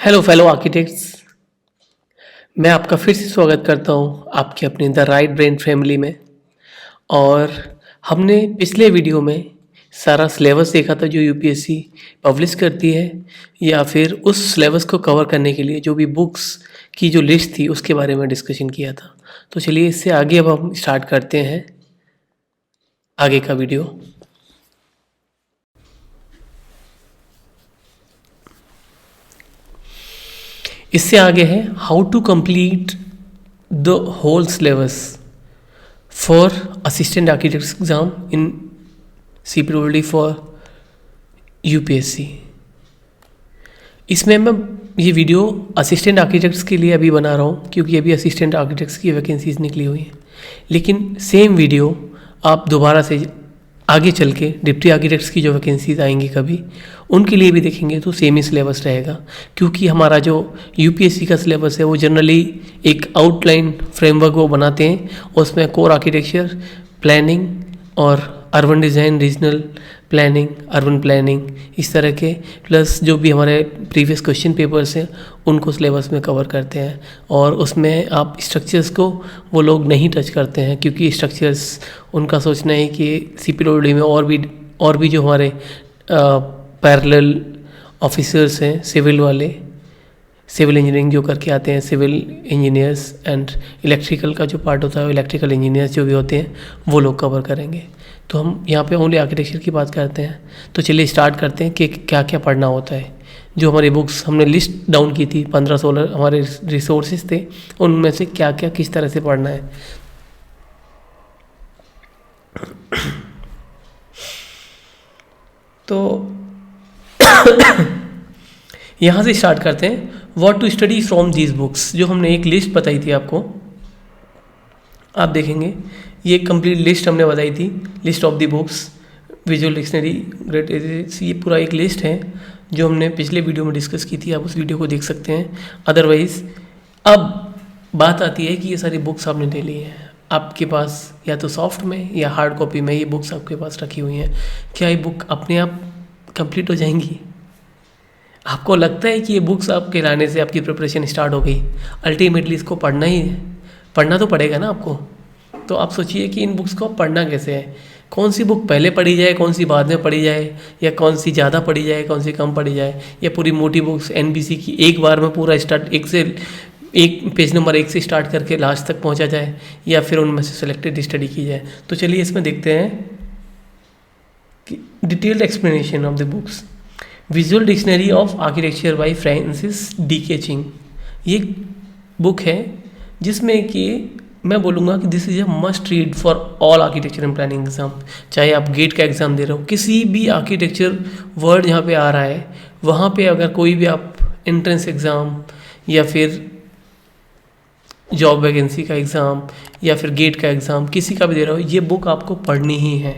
Hello fellow architects. मैं आपका फिर से स्वागत करता हूँ आपके अपने द राइट ब्रेन फैमिली में। और हमने पिछले वीडियो में सारा सिलेबस देखा था जो यूपीएससी पब्लिश करती है, या फिर उस सिलेबस को कवर करने के लिए जो भी बुक्स की जो लिस्ट थी उसके बारे में डिस्कशन किया था। तो चलिए इससे आगे अब हम स्टार्ट करते हैं आगे का वीडियो। इससे आगे है how to complete the whole syllabus for assistant architects exam in CPWD for UPSC. इसमें मैं ये वीडियो असिस्टेंट आर्किटेक्ट्स के लिए अभी बना रहा हूँ क्योंकि अभी असिस्टेंट आर्किटेक्ट्स की वैकेंसीज निकली हुई हैं, लेकिन सेम वीडियो आप दोबारा से आगे चल के डिप्टी आर्किटेक्ट्स की जो वैकेंसीज आएंगी कभी उनके लिए भी देखेंगे तो सेम ही सिलेबस रहेगा, क्योंकि हमारा जो यूपीएससी का सिलेबस है वो जनरली एक आउटलाइन फ्रेमवर्क वो बनाते हैं। उसमें कोर आर्किटेक्चर, प्लानिंग और urban design, regional planning, urban planning, इस तरह के प्लस जो भी हमारे प्रीवियस क्वेश्चन पेपर्स हैं उनको सिलेबस में कवर करते हैं। और उसमें आप स्ट्रक्चर्स को वो लोग नहीं टच करते हैं, क्योंकि स्ट्रक्चर्स उनका सोचना है कि CPWD में और भी जो हमारे पैरेलल ऑफिसर्स हैं, सिविल वाले, सिविल इंजीनियरिंग जो करके आते हैं, सिविल इंजीनियर्स एंड इलेक्ट्रिकल का जो पार्ट होता है, इलेक्ट्रिकल इंजीनियर्स जो भी होते हैं वो लोग कवर करेंगे। तो हम यहाँ पे ओनली आर्किटेक्चर की बात करते हैं। तो चलिए स्टार्ट करते हैं कि क्या क्या पढ़ना होता है। जो हमारी बुक्स हमने लिस्ट डाउन की थी, 15-16 हमारे रिसोर्सेज थे, उनमें से क्या क्या किस तरह से पढ़ना है। तो यहाँ से स्टार्ट करते हैं। What to study from these books, जो हमने एक लिस्ट बताई थी आपको, आप देखेंगे ये कंप्लीट लिस्ट हमने बताई थी, list of the books, visual dictionary, great ages, ये पूरा एक लिस्ट है जो हमने पिछले वीडियो में डिस्कस की थी। आप उस वीडियो को देख सकते हैं। अदरवाइज अब बात आती है कि ये सारी बुक्स आपने ले ली हैं, आपके पास या तो सॉफ्ट में या हार्ड कॉपी में ये बुक्स आपके पास रखी हुई हैं। क्या ये बुक अपने आप कंप्लीट हो जाएंगी? आपको लगता है कि ये बुक्स आपके लाने से आपकी प्रिपरेशन स्टार्ट हो गई? अल्टीमेटली इसको पढ़ना ही है, पढ़ना तो पड़ेगा ना आपको। तो आप सोचिए कि इन बुक्स को पढ़ना कैसे है, कौन सी बुक पहले पढ़ी जाए, कौन सी बाद में पढ़ी जाए, या कौन सी ज़्यादा पढ़ी जाए, कौन सी कम पढ़ी जाए, या पूरी मोटी बुक्स NBC की एक बार में पूरा स्टार्ट एक पेज नंबर 1 से स्टार्ट करके लास्ट तक पहुंचा जाए, या फिर उनमें से सिलेक्टेड स्टडी की जाए। तो चलिए इसमें देखते हैं कि detailed explanation of the books. Visual dictionary of architecture bye Francis D.K. चिंग, ये बुक है जिसमें कि मैं बोलूँगा कि this is a must read for all architecture and planning exam. चाहे आप गेट का एग्ज़ाम दे रहे हो, किसी भी आर्किटेक्चर वर्ड जहाँ पे आ रहा है वहाँ पे अगर कोई भी आप एंट्रेंस एग्ज़ाम या फिर जॉब वैकेंसी का एग्ज़ाम या फिर गेट का एग्ज़ाम किसी का भी दे रहे हो, ये बुक आपको पढ़नी ही है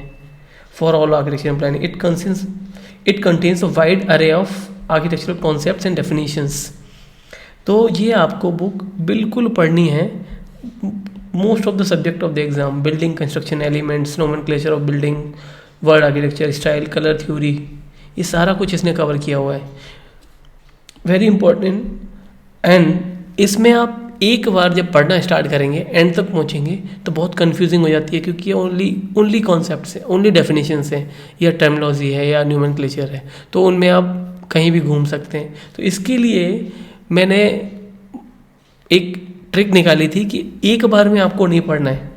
for all architecture and planning. It contains a wide array of architectural concepts and definitions. तो ये आपको बुक बिल्कुल पढ़नी है। Most of the subject of the exam, building construction elements, nomenclature of building, world architecture, style, colour theory, ये सारा कुछ इसने कवर किया हुआ है। Very important. एंड इसमें आप एक बार जब पढ़ना स्टार्ट करेंगे, एंड तक पहुंचेंगे तो बहुत कंफ्यूजिंग हो जाती है, क्योंकि ये ओनली कॉन्सेप्ट्स हैं, ओनली डेफिनेशंस हैं, या टर्मिनोलॉजी है या नोमेनक्लेचर है, तो उनमें आप कहीं भी घूम सकते हैं। तो इसके लिए मैंने एक ट्रिक निकाली थी कि एक बार में आपको नहीं पढ़ना है।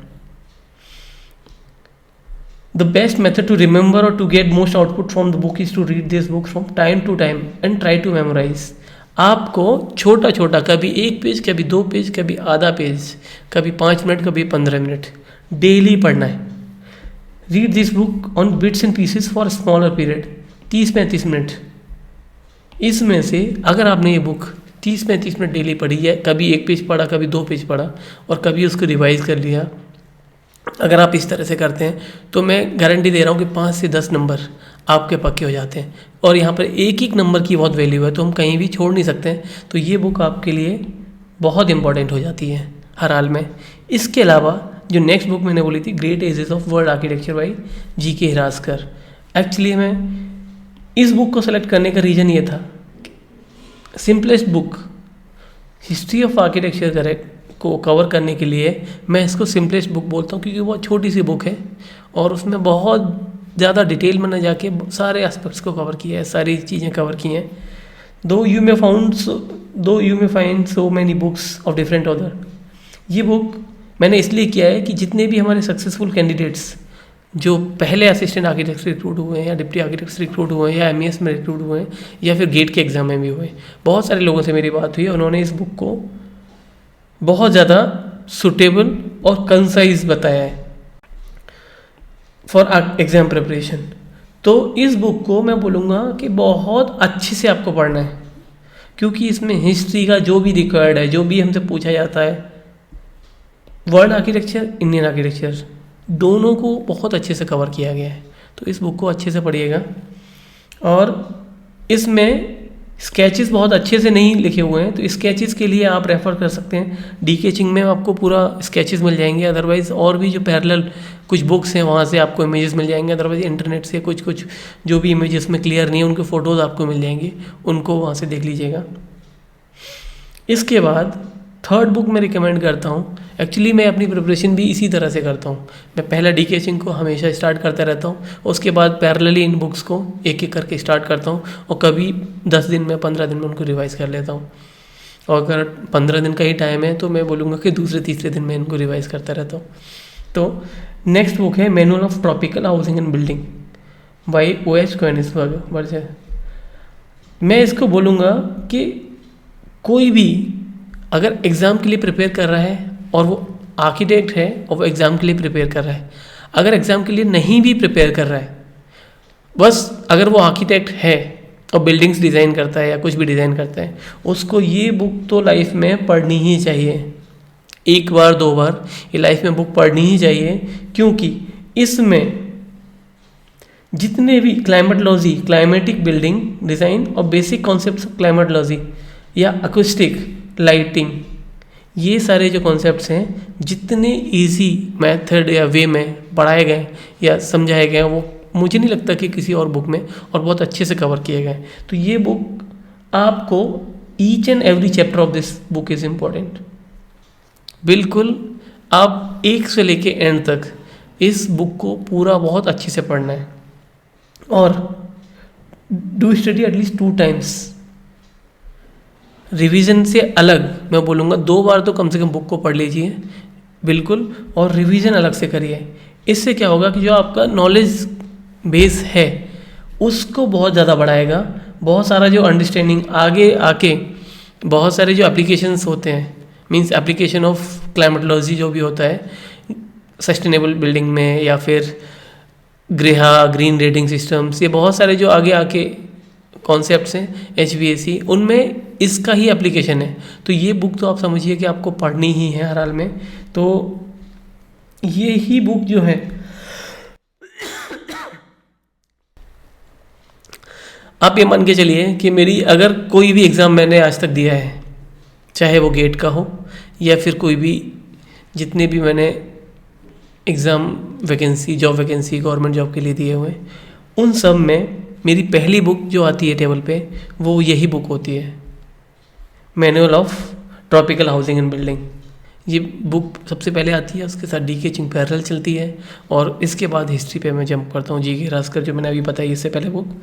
The best method to remember और to get most output from the book is to read this book from time to time and try to memorise. आपको छोटा छोटा, कभी 1 पेज, कभी 2 पेज, कभी आधा पेज, कभी 5 मिनट, कभी 15 मिनट डेली पढ़ना है। Read this book on bits and pieces for smaller period, 30-35 minute. इसमें से अगर आपने ये बुक 30-35 मिनट डेली पढ़ी है, कभी 1 पेज पढ़ा, कभी 2 पेज पढ़ा और कभी उसको रिवाइज कर लिया, अगर आप इस तरह से करते हैं तो मैं गारंटी दे रहा हूँ कि 5 से 10 नंबर आपके पक्के हो जाते हैं। और यहाँ पर एक एक नंबर की बहुत वैल्यू है, तो हम कहीं भी छोड़ नहीं सकते हैं। तो ये बुक आपके लिए बहुत इंपॉर्टेंट हो जाती है हर हाल में। इसके अलावा जो नेक्स्ट बुक मैंने बोली थी, great ages of world architecture by G.K. Hiraskar, actually मैं इस बुक को सेलेक्ट करने का रीज़न ये था, simplest book history of architecture को कवर करने के लिए मैं इसको सिंपलेस्ट बुक बोलता हूँ, क्योंकि बहुत छोटी सी बुक है और उसमें बहुत ज़्यादा डिटेल में न जाके सारे एस्पेक्ट्स को कवर किया है, सारी चीज़ें कवर की हैं। दो you may find so many books of different author. ये बुक मैंने इसलिए किया है कि जितने भी हमारे सक्सेसफुल कैंडिडेट्स जो पहले असिस्टेंट आर्किटेक्ट रिक्रूट हुए हैं या डिप्टी आर्किटेक्ट रिक्रूट हुए हैं या MES में रिक्रूट हुए हैं या फिर गेट के एग्ज़ाम में भी हुए, बहुत सारे लोगों से मेरी बात हुई, उन्होंने इस बुक को बहुत ज़्यादा सुटेबल और कंसाइज बताया है फॉर एग्ज़ाम प्रिपरेशन। तो इस बुक को मैं बोलूँगा कि बहुत अच्छे से आपको पढ़ना है, क्योंकि इसमें हिस्ट्री का जो भी रिक्वायर्ड है, जो भी हमसे पूछा जाता है, वर्ल्ड आर्किटेक्चर, इंडियन आर्किटेक्चर, दोनों को बहुत अच्छे से कवर किया गया है। तो इस बुक को अच्छे से पढ़िएगा। और इसमें स्केचेस बहुत अच्छे से नहीं लिखे हुए हैं, तो स्केचेस के लिए आप रेफ़र कर सकते हैं DK चिंग में, आपको पूरा स्केचेस मिल जाएंगे। अदरवाइज़ और भी जो पैरेलल कुछ बुक्स हैं वहाँ से आपको इमेजेस मिल जाएंगे। अदरवाइज़ इंटरनेट से कुछ जो भी इमेजेस में क्लियर नहीं है उनके फ़ोटोज़ आपको मिल जाएंगे, उनको वहाँ से देख लीजिएगा। इसके बाद थर्ड बुक मैं रिकमेंड करता हूँ। एक्चुअली मैं अपनी प्रिपरेशन भी इसी तरह से करता हूँ। मैं पहला DK चिंग को हमेशा स्टार्ट करता रहता हूँ, उसके बाद पैरेलली इन बुक्स को एक एक करके स्टार्ट करता हूँ और कभी 10 दिन में 15 दिन में उनको रिवाइज कर लेता हूँ। और अगर 15 दिन का ही टाइम है तो मैं बोलूँगा कि दूसरे तीसरे दिन में इनको रिवाइज करता रहता हूँ। तो नेक्स्ट बुक है manual of tropical housing and building bye OH Königsberg. मैं इसको बोलूँगा कि कोई भी अगर एग्ज़ाम के लिए प्रिपेयर कर रहा है और वो आर्किटेक्ट है और वो एग्ज़ाम के लिए प्रिपेयर कर रहा है, अगर एग्ज़ाम के लिए नहीं भी प्रिपेयर कर रहा है, बस अगर वो आर्किटेक्ट है और बिल्डिंग्स डिज़ाइन करता है या कुछ भी डिज़ाइन करता है, उसको ये बुक तो लाइफ में पढ़नी ही चाहिए। एक बार 2 बार ये लाइफ में बुक पढ़नी ही चाहिए, क्योंकि इसमें जितने भी क्लाइमेटोलॉजी, क्लाइमेटिक बिल्डिंग डिज़ाइन और बेसिक कॉन्सेप्ट्स ऑफ क्लाइमेटोलॉजी या अकूस्टिक, लाइटिंग, ये सारे जो कॉन्सेप्ट्स हैं जितने इजी मेथड या वे में पढ़ाए गए या समझाए गए, वो मुझे नहीं लगता कि किसी और बुक में और बहुत अच्छे से कवर किए गए। तो ये बुक आपको each and every chapter of this book is important. बिल्कुल आप एक से लेके एंड तक इस बुक को पूरा बहुत अच्छे से पढ़ना है और do study at least 2 times. Revision से अलग मैं बोलूँगा 2 बार तो कम से कम बुक को पढ़ लीजिए बिल्कुल, और रिवीजन अलग से करिए। इससे क्या होगा कि जो आपका नॉलेज बेस है उसको बहुत ज़्यादा बढ़ाएगा। बहुत सारा जो अंडरस्टैंडिंग आगे आके बहुत सारे जो एप्लीकेशंस होते हैं, मींस एप्लीकेशन ऑफ क्लाइमेटोलॉजी जो भी होता है सस्टेनेबल बिल्डिंग में या फिर ग्रीन रेटिंग सिस्टम्स, ये बहुत सारे जो आगे आके कॉन्सेप्ट्स हैं HVAC, उनमें इसका ही एप्लीकेशन है। तो ये बुक तो आप समझिए कि आपको पढ़नी ही है हर हाल में। तो ये ही बुक जो है आप ये मान के चलिए कि मेरी अगर कोई भी एग्ज़ाम मैंने आज तक दिया है, चाहे वो गेट का हो या फिर कोई भी जितने भी मैंने exam vacancy, job vacancy government job के लिए दिए हुए, उन सब में मेरी पहली बुक जो आती है टेबल पे वो यही बुक होती है, manual of tropical housing and building. ये बुक सबसे पहले आती है, उसके साथ DK चिंग पैरेलल चलती है और इसके बाद हिस्ट्री पे मैं जंप करता हूँ, GK रास्कर जो मैंने अभी बताई इससे पहले बुक।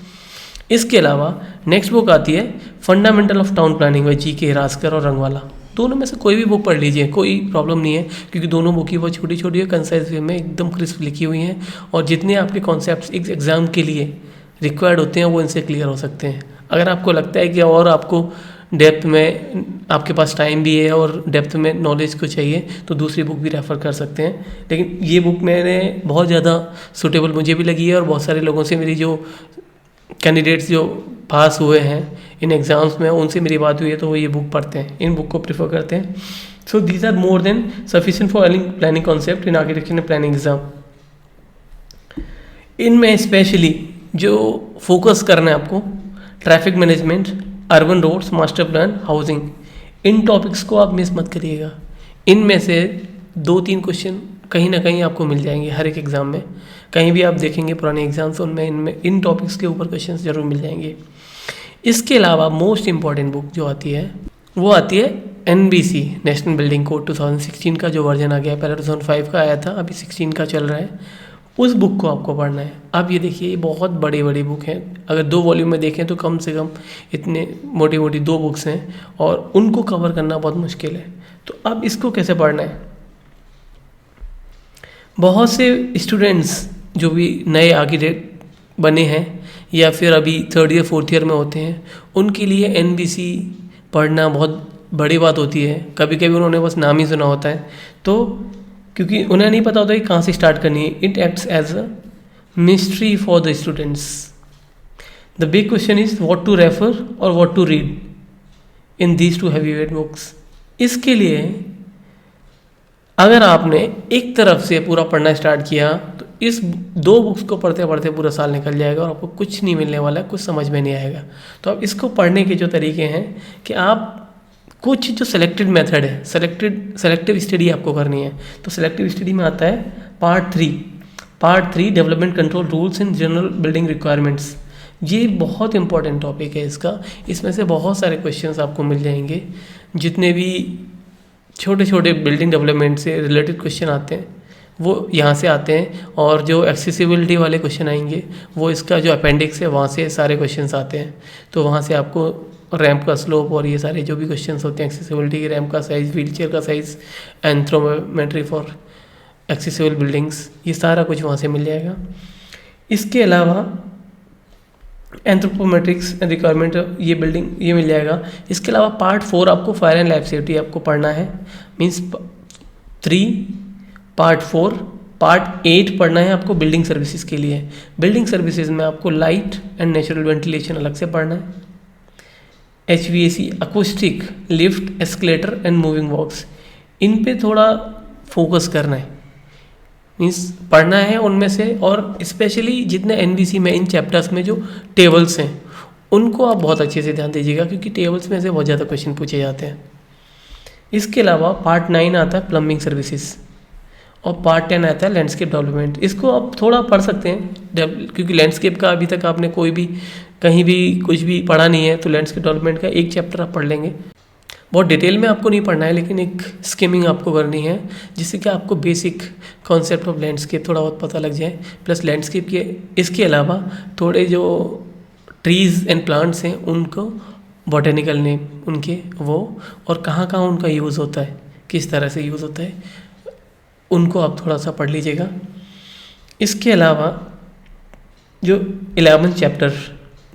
इसके अलावा नेक्स्ट बुक आती है fundamental of town planning bye GK रास्कर और रंगवाला। दोनों में से कोई भी बुक पढ़ लीजिए, कोई प्रॉब्लम नहीं है, क्योंकि दोनों बुक ही बहुत छोटी छोटी है, कंसाइज वे में एकदम क्रिस्प लिखी हुई हैं और जितने आपके कॉन्सेप्ट्स इस एग्ज़ाम के लिए रिक्वायर्ड होते हैं वो इनसे क्लियर हो सकते हैं। अगर आपको लगता है कि और आपको डेप्थ में आपके पास टाइम भी है और डेप्थ में नॉलेज को चाहिए तो दूसरी बुक भी रेफ़र कर सकते हैं, लेकिन ये बुक मैंने बहुत ज़्यादा सूटेबल मुझे भी लगी है और बहुत सारे लोगों से मेरी जो कैंडिडेट्स जो पास हुए हैं इन एग्ज़ाम्स में उनसे मेरी बात हुई है तो वो ये बुक पढ़ते हैं, इन बुक को प्रेफर करते हैं। So these are more than sufficient for planning concept in architecture and planning exam. इनमें स्पेशली जो फोकस करना है आपको traffic management, urban roads, master plan, housing, इन टॉपिक्स को आप मिस मत करिएगा। इनमें से 2-3 क्वेश्चन कहीं ना कहीं आपको मिल जाएंगे हर एक एग्ज़ाम में, कहीं भी आप देखेंगे पुराने एग्जाम्स उनमें इन टॉपिक्स के ऊपर क्वेश्चंस जरूर मिल जाएंगे। इसके अलावा मोस्ट इम्पॉर्टेंट बुक जो आती है वो आती है NBC नेशनल बिल्डिंग कोड 2016 का जो वर्जन आ गया है, पहले 2005 का आया था, अभी 16 का चल रहा है। उस बुक को आपको पढ़ना है। अब ये देखिए, ये बहुत बड़ी बड़ी बुक है, अगर 2 वॉल्यूम में देखें तो कम से कम इतने मोटी मोटी 2 बुक्स हैं और उनको कवर करना बहुत मुश्किल है। तो अब इसको कैसे पढ़ना है? बहुत से स्टूडेंट्स जो भी नए आर्किटेक्ट बने हैं या फिर अभी 3rd ईयर 4th ईयर में होते हैं, उनके लिए NBC पढ़ना बहुत बड़ी बात होती है। कभी कभी उन्होंने बस नाम ही सुना होता है, तो क्योंकि उन्हें नहीं पता होता कि कहाँ से स्टार्ट करनी है। It acts as a mystery for the students. The big question is what to refer और what to read in these 2 heavyweight books. इसके लिए अगर आपने एक तरफ से पूरा पढ़ना स्टार्ट किया तो इस 2 बुक्स को पढ़ते पढ़ते पूरा साल निकल जाएगा और आपको कुछ नहीं मिलने वाला, कुछ समझ में नहीं आएगा। तो अब इसको पढ़ने के जो तरीके हैं कि आप कुछ जो सेलेक्टेड मेथड है, सेलेक्टिव स्टडी आपको करनी है। तो सेलेक्टिव स्टडी में आता है part 3 development control rules in general building requirements. ये बहुत इंपॉर्टेंट टॉपिक है इसका। इसमें से बहुत सारे क्वेश्चंस आपको मिल जाएंगे, जितने भी छोटे छोटे बिल्डिंग डेवलपमेंट से रिलेटेड क्वेश्चन आते हैं वो यहाँ से आते हैं, और जो एक्सेसिबिलिटी वाले क्वेश्चन आएंगे वो इसका जो अपेंडिक्स है वहाँ से सारे क्वेश्चंस आते हैं। तो वहाँ से आपको रैंप का स्लोप और ये सारे जो भी क्वेश्चंस होते हैं, एक्सेसिबिलिटी की, रैंप का साइज़, व्हीलचेयर का size, anthropometry for accessible buildings, ये सारा कुछ वहाँ से मिल जाएगा। इसके अलावा एंथ्रोपोमेट्रिक्स रिक्वायरमेंट ये बिल्डिंग ये मिल जाएगा। इसके अलावा पार्ट 4 आपको फायर एंड लाइफ सेफ्टी आपको पढ़ना है, मीन्स 3 पार्ट 4। पार्ट 8 पढ़ना है आपको बिल्डिंग सर्विसेज के लिए। बिल्डिंग सर्विसेज में आपको लाइट एंड नेचुरल वेंटिलेशन अलग से पढ़ना है, HVAC, acoustic, lift, escalator and moving walks, इन पे थोड़ा फोकस करना है, मीन्स पढ़ना है उनमें से। और स्पेशली जितने NBC में इन चैप्टर्स में जो टेबल्स हैं उनको आप बहुत अच्छे से ध्यान दीजिएगा, क्योंकि टेबल्स में से बहुत ज़्यादा क्वेश्चन पूछे जाते हैं। इसके अलावा पार्ट 9 आता है प्लम्बिंग सर्विसेज और पार्ट 10 आता है लैंडस्केप डेवलपमेंट। इसको आप थोड़ा पढ़ सकते हैं, क्योंकि लैंडस्केप का अभी तक आपने कोई भी कहीं भी कुछ भी पढ़ा नहीं है, तो लैंडस्केप डेवलपमेंट का एक चैप्टर आप पढ़ लेंगे। बहुत डिटेल में आपको नहीं पढ़ना है, लेकिन एक स्किमिंग आपको करनी है, जिससे कि आपको बेसिक कॉन्सेप्ट ऑफ लैंडस्केप थोड़ा बहुत पता लग जाए। प्लस लैंडस्केप के इसके अलावा थोड़े जो ट्रीज़ एंड प्लांट्स हैं उनको बॉटेनिकल नेम उनके वो, और कहाँ कहाँ उनका यूज़ होता है, किस तरह से यूज़ होता है, उनको आप थोड़ा सा पढ़ लीजिएगा। इसके अलावा जो 11 चैप्टर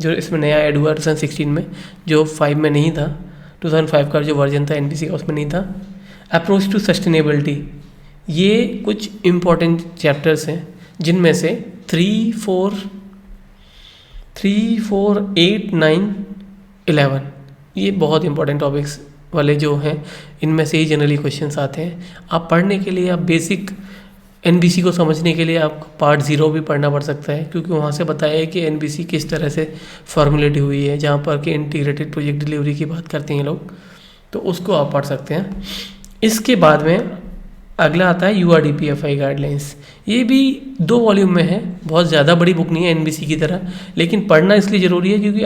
जो इसमें नया ऐड हुआ 2016 में, जो 5 में नहीं था, 2005 का जो वर्जन था NBC का उसमें नहीं था, अप्रोच टू सस्टेनेबिलिटी, ये कुछ इम्पॉर्टेंट चैप्टर्स हैं, जिनमें से 3, 4, 8, 9, 11 ये बहुत इंपॉर्टेंट टॉपिक्स वाले जो हैं, इनमें से ही जनरली क्वेश्चंस आते हैं। आप पढ़ने के लिए, आप बेसिक NBC को समझने के लिए आप पार्ट 0 भी पढ़ना पड़ सकता है, क्योंकि वहाँ से बताया है कि NBC किस तरह से फॉर्मुलेट हुई है, जहाँ पर कि इंटीग्रेटेड प्रोजेक्ट डिलीवरी की बात करते हैं लोग, तो उसको आप पढ़ सकते हैं। इसके बाद में अगला आता है URDPFI गाइडलाइंस। ये भी 2 वॉल्यूम में है, बहुत ज़्यादा बड़ी बुक नहीं है NBC की तरह, लेकिन पढ़ना इसलिए ज़रूरी है क्योंकि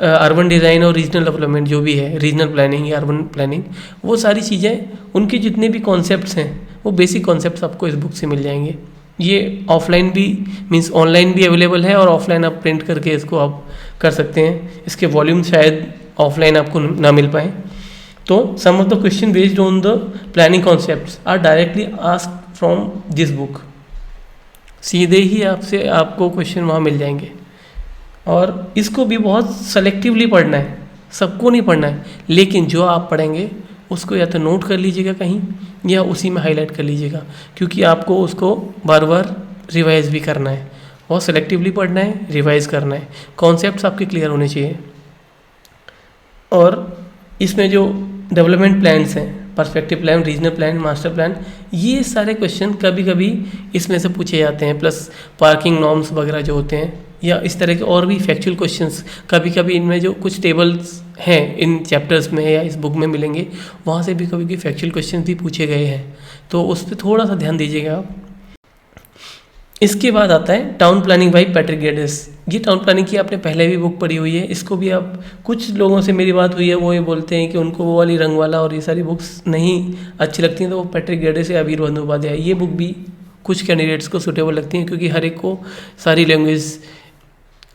अर्बन डिज़ाइन और रीजनल डेवलपमेंट जो भी है, रीजनल प्लानिंग या अर्बन प्लानिंग, वो सारी चीज़ें, उनके जितने भी कॉन्सेप्ट्स हैं वो बेसिक कॉन्सेप्ट्स आपको इस बुक से मिल जाएंगे। ये ऑफलाइन भी मीन्स ऑनलाइन भी अवेलेबल है, और ऑफलाइन आप प्रिंट करके इसको आप कर सकते हैं। इसके वॉल्यूम शायद ऑफलाइन आपको ना मिल पाए। So some of the question based on the planning concepts are directly asked from this book. सीधे ही आपको क्वेश्चन वहाँ मिल जाएंगे, और इसको भी बहुत सेलेक्टिवली पढ़ना है, सबको नहीं पढ़ना है, लेकिन जो आप पढ़ेंगे उसको या तो नोट कर लीजिएगा कहीं या उसी में हाईलाइट कर लीजिएगा, क्योंकि आपको उसको बार बार रिवाइज भी करना है, बहुत सेलेक्टिवली पढ़ना है, रिवाइज करना है, कॉन्सेप्ट्स आपके क्लियर होने चाहिए। और इसमें जो डेवलपमेंट प्लान्स हैं, perspective plan, regional plan, master plan, ये सारे क्वेश्चन कभी कभी इसमें से पूछे जाते हैं। प्लस पार्किंग नॉर्म्स वगैरह जो होते हैं, या इस तरह के और भी फैक्चुअल क्वेश्चंस कभी कभी इनमें जो कुछ टेबल्स हैं इन चैप्टर्स में या इस बुक में मिलेंगे, वहाँ से भी कभी कभी फैक्चुअल क्वेश्चंस भी पूछे गए हैं, तो उस पर थोड़ा सा ध्यान दीजिएगा आप। इसके बाद आता है टाउन प्लानिंग बाई पैट्रिक गेडिस। ये टाउन प्लानिंग की आपने पहले भी बुक पढ़ी हुई है, इसको भी आप, कुछ लोगों से मेरी बात हुई है वो ये बोलते हैं कि उनको वो वाली रंग वाला और ये सारी बुक्स नहीं अच्छी लगती हैं, तो वो पैट्रिक गेडिस या वीर बंदोपाध्याय ये बुक भी कुछ कैंडिडेट्स को सूटेबल लगती हैं, क्योंकि हर एक को सारी लैंग्वेज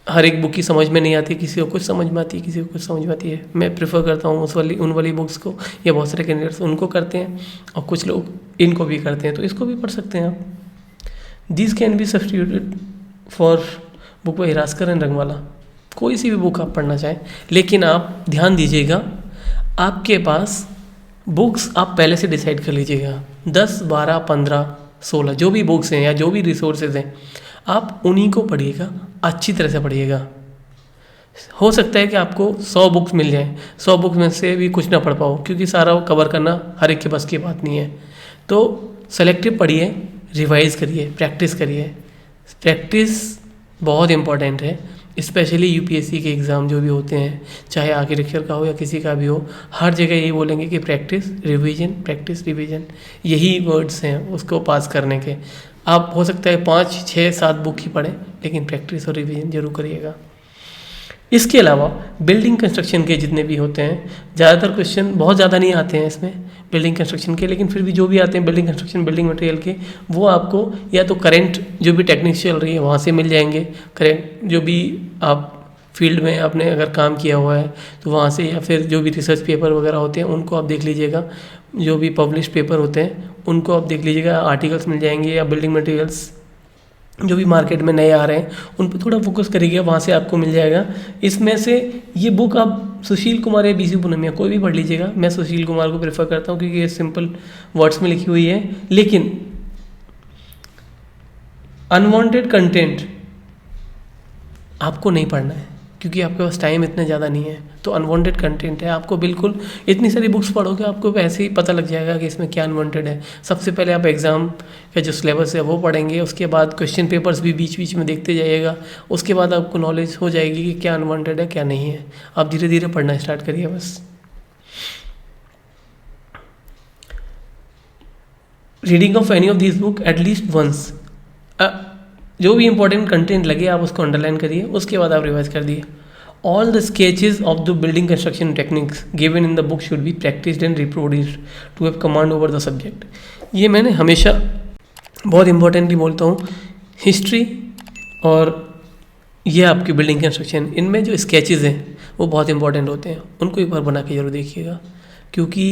हर एक बुक की समझ में नहीं आती, किसी को कुछ समझ में आती है, किसी को कुछ समझ में आती है। मैं प्रेफर करता हूँ उन वाली बुक्स को, या बहुत सारे कैंडिडेट्स उनको करते हैं और कुछ लोग इनको भी करते हैं, तो इसको भी पढ़ सकते हैं आप। This can be substituted for book by Hiraskar and Rangwala. कोई सी भी बुक आप पढ़ना चाहें, लेकिन आप ध्यान दीजिएगा आपके पास बुक्स आप पहले से डिसाइड कर लीजिएगा, 10, 12, 15, 16 जो भी बुक्स हैं या जो भी रिसोर्सेज हैं आप उन्हीं को पढ़िएगा, अच्छी तरह से पढ़िएगा। हो सकता है कि आपको 100 बुक्स मिल जाएं, 100 बुक्स में से भी कुछ ना पढ़ पाओ, क्योंकि सारा कवर करना हर एक के बस की बात नहीं है। तो सेलेक्टिव पढ़िए, रिवाइज करिए, प्रैक्टिस करिए। प्रैक्टिस बहुत इंपॉर्टेंट है, स्पेशली यूपीएससी के एग्ज़ाम जो भी होते हैं, चाहे आर्किटेक्चर का हो या किसी का भी हो, हर जगह यही बोलेंगे कि प्रैक्टिस रिवीजन, प्रैक्टिस रिवीजन, यही वर्ड्स हैं उसको पास करने के। आप हो सकता है 5, 6, 7 बुक ही पढ़ें, लेकिन प्रैक्टिस और रिवीजन जरूर करिएगा। इसके अलावा बिल्डिंग कंस्ट्रक्शन के जितने भी होते हैं, ज़्यादातर क्वेश्चन बहुत ज़्यादा नहीं आते हैं इसमें बिल्डिंग कंस्ट्रक्शन के, लेकिन फिर भी जो भी आते हैं बिल्डिंग कंस्ट्रक्शन, बिल्डिंग मटेरियल के, वो आपको या तो करेंट जो भी टेक्निक्स चल रही है वहाँ से मिल जाएंगे, करेंट जो भी आप फील्ड में आपने अगर काम किया हुआ है तो वहाँ से, या फिर जो भी रिसर्च पेपर वगैरह होते हैं उनको आप देख लीजिएगा, जो भी पब्लिश पेपर होते हैं उनको आप देख लीजिएगा, आर्टिकल्स मिल जाएंगे, या बिल्डिंग मटेरियल्स जो भी मार्केट में नए आ रहे हैं उन पर थोड़ा फोकस करिएगा, वहाँ से आपको मिल जाएगा। इसमें से ये बुक आप सुशील कुमार या बीसी पूनमिया कोई भी पढ़ लीजिएगा, मैं सुशील कुमार को प्रेफर करता हूँ क्योंकि ये सिंपल वर्ड्स में लिखी हुई है, लेकिन अनवांटेड कंटेंट आपको नहीं पढ़ना है क्योंकि आपके पास टाइम इतना ज़्यादा नहीं है। तो अनवांटेड कंटेंट है, आपको बिल्कुल इतनी सारी बुक्स पढ़ोगे आपको वैसे ही पता लग जाएगा कि इसमें क्या अनवांटेड है। सबसे पहले आप एग्ज़ाम का जो सिलेबस है वो पढ़ेंगे, उसके बाद क्वेश्चन पेपर्स भी बीच बीच में देखते जाइएगा, उसके बाद आपको नॉलेज हो जाएगी कि क्या अनवांटेड है क्या नहीं है। आप धीरे धीरे पढ़ना स्टार्ट करिए बस। Reading of any of this book at least once, जो भी इंपॉर्टेंट कंटेंट लगे आप उसको अंडरलाइन करिए, उसके बाद आप रिवाइज कर दिए। All the sketches of the building construction techniques given in the book should be practised and reproduced to have command over the subject. ये मैंने हमेशा बहुत इंपॉर्टेंटली बोलता हूँ, हिस्ट्री और ये आपकी बिल्डिंग कंस्ट्रक्शन, इनमें जो स्केचेज हैं वो बहुत इंपॉर्टेंट होते हैं, उनको एक बार बना के जरूर देखिएगा, क्योंकि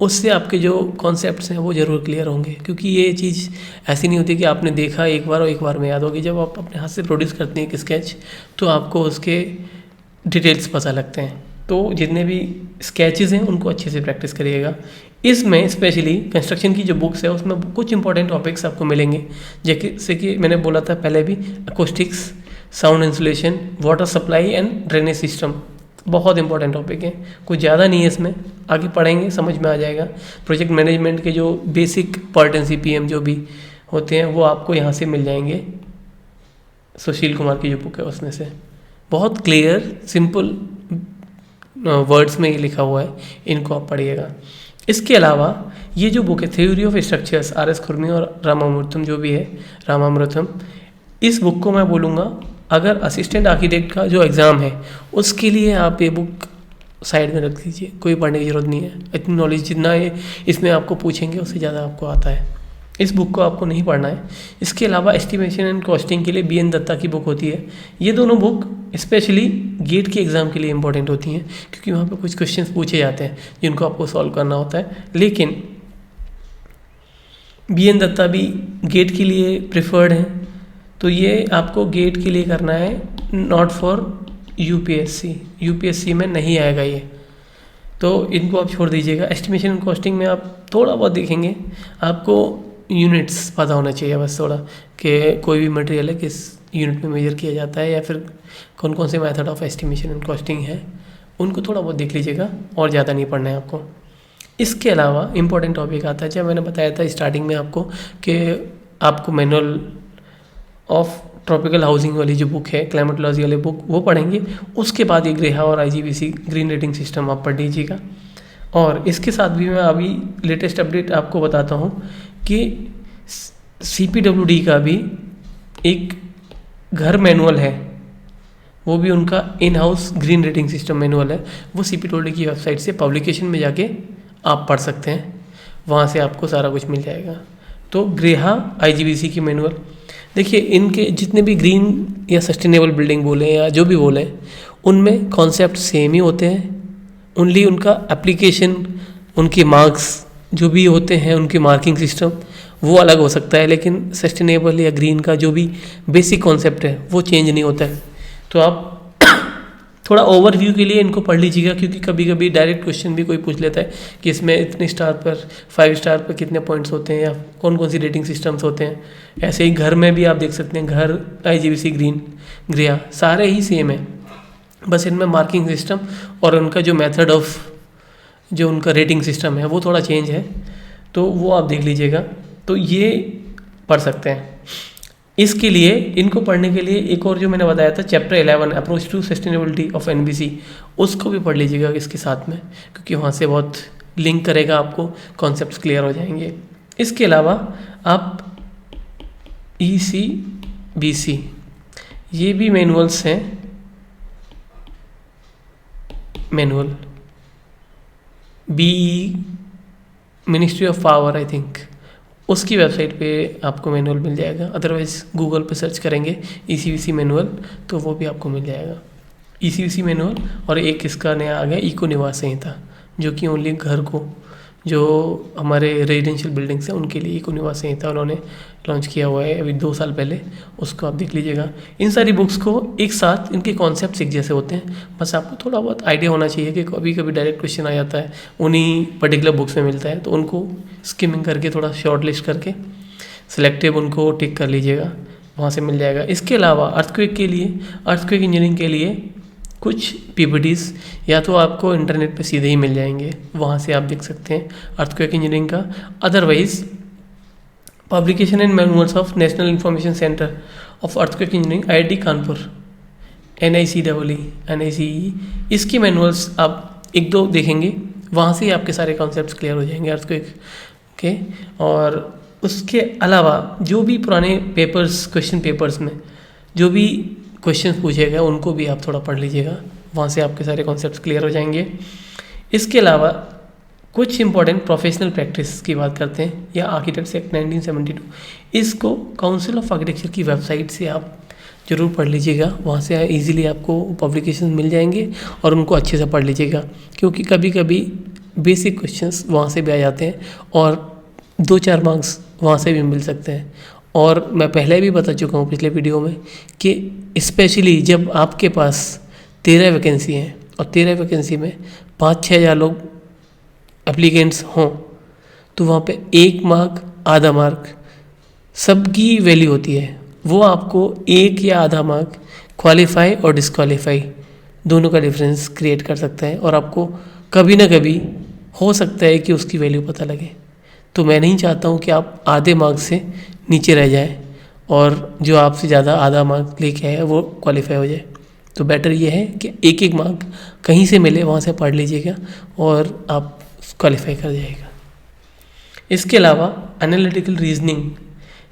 उससे आपके जो कॉन्सेप्ट्स हैं वो ज़रूर क्लियर होंगे। क्योंकि ये चीज़ ऐसी नहीं होती कि आपने देखा एक बार और एक बार में याद होगी। जब आप अपने हाथ से प्रोड्यूस करते हैं एक स्केच तो आपको उसके डिटेल्स पता लगते हैं। तो जितने भी स्केचेस हैं उनको अच्छे से प्रैक्टिस करिएगा। इसमें स्पेशली कंस्ट्रक्शन की जो बुक्स है उसमें कुछ इंपॉर्टेंट टॉपिक्स आपको मिलेंगे, जैसे कि मैंने बोला था पहले भी, acoustics, sound insulation, water supply and drainage system, बहुत इंपॉर्टेंट टॉपिक है। कुछ ज़्यादा नहीं है इसमें, आगे पढ़ेंगे समझ में आ जाएगा। प्रोजेक्ट मैनेजमेंट के जो बेसिक पार्ट एंड CPM जो भी होते हैं वो आपको यहाँ से मिल जाएंगे, सुशील कुमार की जो बुक है उसमें से। बहुत क्लियर सिंपल वर्ड्स में ये लिखा हुआ है, इनको आप पढ़िएगा। इसके अलावा ये जो बुक है थ्योरी ऑफ स्ट्रक्चर्स, RS खुरमी और रामामूर्तम जो भी है, रामामृतम, इस बुक को मैं बोलूँगा अगर असिस्टेंट आर्किटेक्ट का जो एग्ज़ाम है उसके लिए आप ये बुक साइड में रख दीजिए, कोई पढ़ने की ज़रूरत नहीं है। इतनी नॉलेज जितना ये इसमें आपको पूछेंगे उससे ज़्यादा आपको आता है, इस बुक को आपको नहीं पढ़ना है। इसके अलावा एस्टिमेशन एंड कॉस्टिंग के लिए BN दत्ता की बुक होती है। ये दोनों बुक स्पेशली गेट के एग्ज़ाम के लिए इंपॉर्टेंट होती हैं, क्योंकि वहाँ पे कुछ क्वेश्चंस पूछे जाते हैं जिनको आपको सॉल्व करना होता है। लेकिन BN दत्ता भी गेट के लिए प्रिफर्ड है, तो ये आपको गेट के लिए करना है, नॉट फॉर यूपीएससी में नहीं आएगा ये, तो इनको आप छोड़ दीजिएगा। एस्टिमेशन एंड कॉस्टिंग में आप थोड़ा बहुत देखेंगे, आपको यूनिट्स पता होना चाहिए बस थोड़ा, कि कोई भी मटेरियल है किस यूनिट में मेजर किया जाता है, या फिर कौन कौन से method of estimation and costing है, उनको थोड़ा बहुत देख लीजिएगा और ज़्यादा नहीं पढ़ना है आपको। इसके अलावा इंपॉर्टेंट टॉपिक आता है, जब मैंने बताया था स्टार्टिंग में आपको कि आपको मैनुअल ऑफ ट्रॉपिकल हाउसिंग वाली जो बुक है, क्लाइमेटोलॉजी वाली बुक, वो पढ़ेंगे। उसके बाद ये ग्रेहा और IGBC ग्रीन रेटिंग सिस्टम आप पढ़ लीजिएगा। और इसके साथ भी मैं अभी लेटेस्ट अपडेट आपको बताता हूँ कि CPWD का भी एक घर मैनुअल है, वो भी उनका in house green rating system manual है, वो CPTOLD की वेबसाइट से पब्लिकेशन में जाके आप पढ़ सकते हैं, वहाँ से आपको सारा कुछ मिल जाएगा। तो ग्रेहा IGBC की मैनुअल, देखिए इनके जितने भी ग्रीन या सस्टेनेबल बिल्डिंग बोले या जो भी बोले, उनमें कॉन्सेप्ट सेम ही होते हैं, ओनली उनका एप्लीकेशन, उनके मार्क्स जो भी होते हैं, उनकी मार्किंग सिस्टम वो अलग हो सकता है, लेकिन सस्टेनेबल या ग्रीन का जो भी बेसिक कॉन्सेप्ट है वो चेंज नहीं होता है। तो आप थोड़ा ओवरव्यू के लिए इनको पढ़ लीजिएगा, क्योंकि कभी कभी डायरेक्ट क्वेश्चन भी कोई पूछ लेता है कि इसमें इतने स्टार पर 5 स्टार पर कितने पॉइंट्स होते हैं या कौन कौन सी रेटिंग सिस्टम्स होते हैं। ऐसे ही घर में भी आप देख सकते हैं, घर IGBC ग्रीन ग्रेहा सारे ही सेम है, बस इनमें मार्किंग सिस्टम और उनका जो मेथड ऑफ जो उनका रेटिंग सिस्टम है वो थोड़ा चेंज है, तो वो आप देख लीजिएगा। तो ये पढ़ सकते हैं। इसके लिए इनको पढ़ने के लिए एक और जो मैंने बताया था chapter 11 approach to sustainability of NBC, उसको भी पढ़ लीजिएगा इसके साथ में, क्योंकि वहाँ से बहुत लिंक करेगा, आपको कॉन्सेप्ट्स क्लियर हो जाएंगे। इसके अलावा आप ECBC, ये भी मैनुअल्स हैं, manual BE ministry of power I think, उसकी वेबसाइट पे आपको मैनुअल मिल जाएगा, अदरवाइज़ गूगल पे सर्च करेंगे ECBC मैनुअल तो वो भी आपको मिल जाएगा। ECBC मैनुअल, और एक इसका नया आ गया इको निवास संहिता, जो कि ओनली घर को, जो हमारे रेजिडेंशियल बिल्डिंग्स हैं उनके लिए इको निवास संहिता उन्होंने लॉन्च किया हुआ है अभी 2 साल पहले, उसको आप देख लीजिएगा। इन सारी बुक्स को एक साथ, इनके कॉन्सेप्ट्स एक जैसे होते हैं, बस आपको थोड़ा बहुत आइडिया होना चाहिए कि कभी कभी डायरेक्ट क्वेश्चन आ जाता है, उन्हीं पर्टिकुलर बुक्स में मिलता है, तो उनको स्किमिंग करके थोड़ा शॉर्ट लिस्ट करके सिलेक्टिव उनको टिक कर लीजिएगा, वहाँ से मिल जाएगा। इसके अलावा अर्थक्वेक के लिए, अर्थक्वेक इंजीनियरिंग के लिए कुछ PPTs या तो आपको इंटरनेट पे सीधे ही मिल जाएंगे, वहाँ से आप देख सकते हैं अर्थक्वेक इंजीनियरिंग का। Otherwise publication and manuals of national information centre of earthquake engineering IIT Kanpur NICEE, इसकी मैनुअल्स आप 1-2 देखेंगे, वहाँ से ही आपके सारे कॉन्सेप्ट्स क्लियर हो जाएंगे अर्थक्वेक के। और उसके अलावा जो भी पुराने पेपर्स, क्वेश्चन पेपर्स में जो भी क्वेश्चंस पूछे गए उनको भी आप थोड़ा पढ़ लीजिएगा, वहाँ से आपके सारे कॉन्सेप्ट्स क्लियर हो जाएंगे। इसके अलावा कुछ इंपॉर्टेंट प्रोफेशनल प्रैक्टिस की बात करते हैं, या आर्किटेक्ट्स एक्ट 1972, इसको काउंसिल ऑफ आर्किटेक्चर की वेबसाइट से आप ज़रूर पढ़ लीजिएगा, वहाँ से इजीली आपको पब्लिकेशन मिल जाएंगे और उनको अच्छे से पढ़ लीजिएगा, क्योंकि कभी कभी बेसिक क्वेश्चंस वहाँ से भी आ जाते हैं और 2-4 मार्क्स वहाँ से भी मिल सकते हैं। और मैं पहले भी बता चुका हूँ पिछले वीडियो में कि स्पेशली जब आपके पास 13 वैकेंसी हैं और 13 वैकेंसी में 5-6 हज़ार लोग एप्लीकेंट्स हों, तो वहाँ पे 1 मार्क, आधा मार्क सबकी वैल्यू होती है, वो आपको 1 या आधा मार्क क्वालिफाई और डिस्क्वालीफाई दोनों का डिफरेंस क्रिएट कर सकता है, और आपको कभी ना कभी हो सकता है कि उसकी वैल्यू पता लगे। तो मैं नहीं चाहता हूँ कि आप आधे मार्क्स से नीचे रह जाए और जो आपसे ज़्यादा आधा मार्क लेके आए वो क्वालिफाई हो जाए। तो बेटर ये है कि 1-1 मार्क कहीं से मिले वहाँ से पढ़ लीजिएगा और आप क्वालिफाई कर जाएगा। इसके अलावा एनालिटिकल रीजनिंग,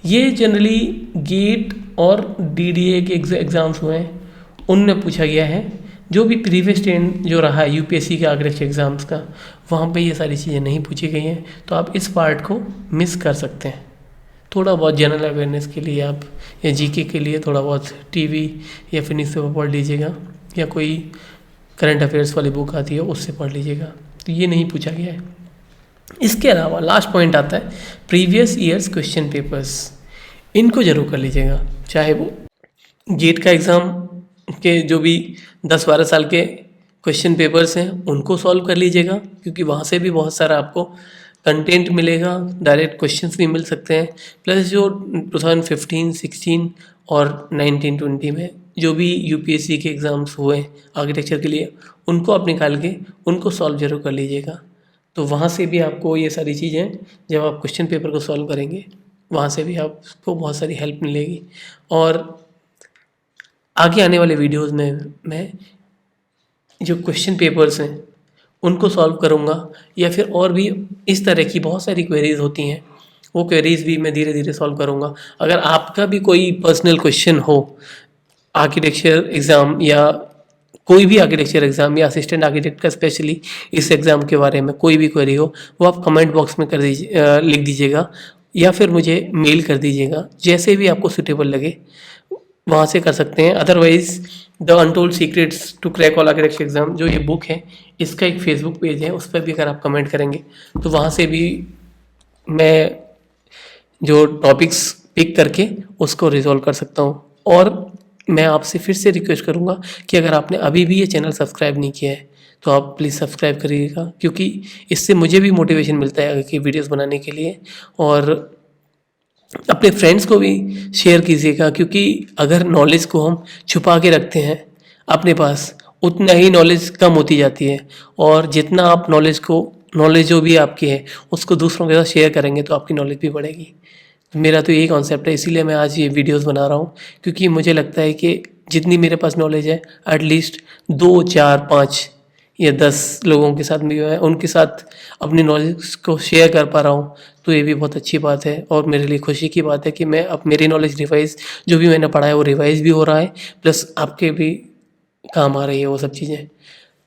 ये जनरली गेट और DDA के एग्ज़ाम्स हुए हैं उनमें पूछा गया है, जो भी प्रीवियस ट्रेंड जो रहा है UPSC के आर्किटेक्चर एग्ज़ाम्स का, वहाँ पे ये सारी चीज़ें नहीं पूछी गई हैं, तो आप इस पार्ट को मिस कर सकते हैं। थोड़ा बहुत जनरल अवेयरनेस के लिए आप, या GK के लिए थोड़ा बहुत TV या फिर न्यूज़पेपर पढ़ लीजिएगा, या कोई करंट अफेयर्स वाली बुक आती है उससे पढ़ लीजिएगा, तो ये नहीं पूछा गया है। इसके अलावा लास्ट पॉइंट आता है प्रीवियस ईयर्स क्वेश्चन पेपर्स, इनको ज़रूर कर लीजिएगा, चाहे वो गेट का एग्ज़ाम के जो भी 10-12 साल के क्वेश्चन पेपर्स हैं उनको सॉल्व कर लीजिएगा, क्योंकि वहाँ से भी बहुत सारा आपको कंटेंट मिलेगा, डायरेक्ट क्वेश्चंस भी मिल सकते हैं। प्लस जो 2015, 16 और 19, 20 में जो भी UPSC के एग्ज़ाम्स हुए आर्किटेक्चर के लिए, उनको आप निकाल के उनको सॉल्व जरूर कर लीजिएगा। तो वहाँ से भी आपको ये सारी चीज़ें, जब आप क्वेश्चन पेपर को सॉल्व करेंगे वहाँ से भी आपको बहुत सारी हेल्प मिलेगी। और आगे आने वाले वीडियोस में मैं जो क्वेश्चन पेपर्स हैं उनको सॉल्व करूँगा, या फिर और भी इस तरह की बहुत सारी क्वेरीज होती हैं वो क्वेरीज भी मैं धीरे धीरे सॉल्व करूँगा। अगर आपका भी कोई पर्सनल क्वेश्चन हो आर्किटेक्चर एग्ज़ाम या कोई भी आर्किटेक्चर एग्ज़ाम या असिस्टेंट आर्किटेक्ट का स्पेशली इस एग्ज़ाम के बारे में कोई भी क्वेरी हो, वो आप कमेंट बॉक्स में कर दीजिए, लिख दीजिएगा या फिर मुझे मेल कर दीजिएगा, जैसे भी आपको सुटेबल लगे वहाँ से कर सकते हैं। Otherwise the untold secrets to crack all architecture exam जो ये बुक है, इसका एक फेसबुक पेज है, उस पर भी अगर आप कमेंट करेंगे तो वहाँ से भी मैं जो टॉपिक्स पिक करके उसको रिजॉल्व कर सकता हूँ। और मैं आपसे फिर से रिक्वेस्ट करूँगा कि अगर आपने अभी भी ये चैनल सब्सक्राइब नहीं किया है तो आप प्लीज़ सब्सक्राइब करिएगा, क्योंकि इससे मुझे भी मोटिवेशन मिलता है आगे की वीडियोस बनाने के लिए। और अपने फ्रेंड्स को भी शेयर कीजिएगा, क्योंकि अगर नॉलेज को हम छुपा के रखते हैं अपने पास, उतना ही नॉलेज कम होती जाती है। और जितना आप नॉलेज जो भी आपकी है उसको दूसरों के साथ शेयर करेंगे तो आपकी नॉलेज भी बढ़ेगी। मेरा तो यही कॉन्सेप्ट है, इसीलिए मैं आज ये वीडियोस बना रहा हूँ, क्योंकि मुझे लगता है कि जितनी मेरे पास नॉलेज है एटलीस्ट 2, 4, 5 या 10 लोगों के साथ भी है, उनके साथ अपनी नॉलेज को शेयर कर पा रहा हूँ, तो ये भी बहुत अच्छी बात है। और मेरे लिए खुशी की बात है कि मैं अब मेरी नॉलेज रिवाइज जो भी मैंने पढ़ा है वो रिवाइज भी हो रहा है, प्लस आपके भी काम आ रही है वो सब चीज़ें।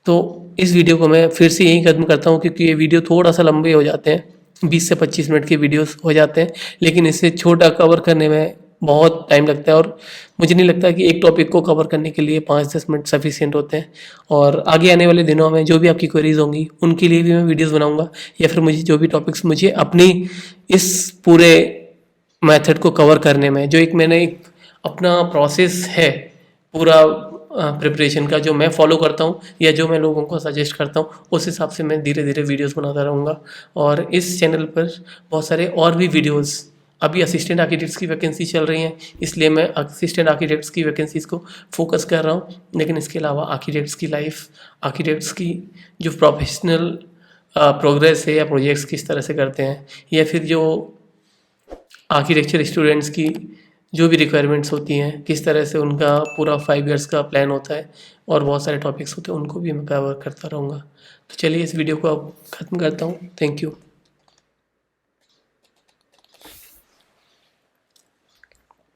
तो इस वीडियो को मैं फिर से यहीं खत्म करता हूँ, क्योंकि ये वीडियो थोड़ा सा लंबे हो जाते हैं, 20 से 25 मिनट के वीडियोस हो जाते हैं, लेकिन इससे छोटा कवर करने में बहुत टाइम लगता है। और मुझे नहीं लगता कि एक टॉपिक को कवर करने के लिए 5-10 मिनट सफिशिएंट होते हैं। और आगे आने वाले दिनों में जो भी आपकी क्वेरीज होंगी उनके लिए भी मैं वीडियोस बनाऊंगा, या फिर मुझे जो भी टॉपिक्स मुझे अपनी इस पूरे मेथड को कवर करने में जो मैंने एक अपना प्रोसेस है पूरा प्रिपरेशन का, जो मैं फॉलो करता हूँ या जो मैं लोगों को सजेस्ट करता हूँ, उस हिसाब से मैं धीरे धीरे वीडियोस बनाता रहूँगा। और इस चैनल पर बहुत सारे और भी वीडियोस, अभी असिस्टेंट आर्किटेक्ट्स की वैकेंसी चल रही हैं, इसलिए मैं असिस्टेंट आर्किटेक्ट्स की वैकेंसीज को फोकस कर रहा हूँ। लेकिन इसके अलावा आर्किटेक्ट्स की लाइफ, आर्किटेक्ट्स की जो प्रोफेशनल प्रोग्रेस है या प्रोजेक्ट्स किस तरह से करते हैं, या फिर जो आर्किटेक्चर स्टूडेंट्स की जो भी रिक्वायरमेंट्स होती हैं, किस तरह से उनका पूरा 5 इयर्स का प्लान होता है, और बहुत सारे टॉपिक्स होते हैं, उनको भी मैं कवर करता रहूँगा। तो चलिए इस वीडियो को अब ख़त्म करता हूँ। Thank you.